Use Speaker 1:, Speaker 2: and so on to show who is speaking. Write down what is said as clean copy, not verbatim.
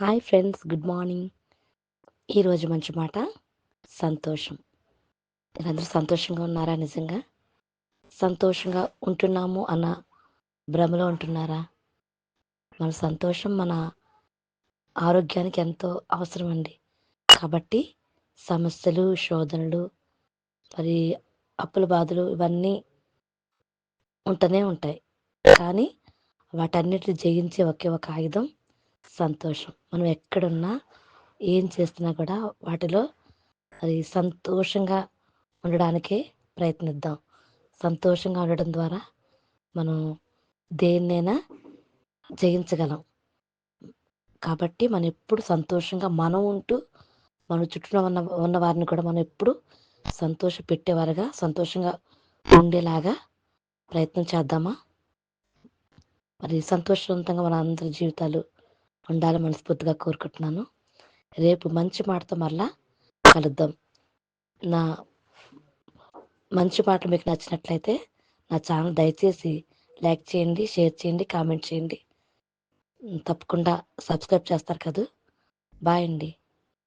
Speaker 1: Hi friends, good morning. ఈరోజు మంచి మాట సంతోషం. మీరందరూ సంతోషంగా ఉన్నారా? నిజంగా సంతోషంగా ఉంటున్నాము అన్న భ్రమలో ఉంటున్నారా? మన సంతోషం మన ఆరోగ్యానికి ఎంతో అవసరం అండి. కాబట్టి సమస్యలు, శోధనలు, మరి అప్పుల బాధలు ఇవన్నీ ఉంటూనే ఉంటాయి. కానీ వాటన్నిటిని జయించే ఒకే ఒక ఆయుధం సంతోషం. మనం ఎక్కడున్నా, ఏం చేస్తున్నా కూడా వాటిలో అది సంతోషంగా ఉండడానికే ప్రయత్నిద్దాం. సంతోషంగా ఉండడం ద్వారా మనం దేన్నైనా జయించగలం. కాబట్టి మనం ఎప్పుడు సంతోషంగా మనం ఉంటూ, మన చుట్టూ ఉన్న వారిని కూడా మనం ఎప్పుడు సంతోషపెట్టేవారుగా, సంతోషంగా ఉండేలాగా ప్రయత్నం చేద్దామా? మరి సంతోషవంతంగా మన అందరి జీవితాలు ఉండాలని మనస్ఫూర్తిగా కోరుకుంటున్నాను. రేపు మంచి మాటతో మరలా కలుద్దాం. నా మంచి మాటలు మీకు నచ్చినట్లయితే నా ఛానల్ దయచేసి లైక్ చేయండి, షేర్ చేయండి, కామెంట్ చేయండి. తప్పకుండా సబ్స్క్రైబ్ చేస్తారు కదూ. బాయ్ అండి.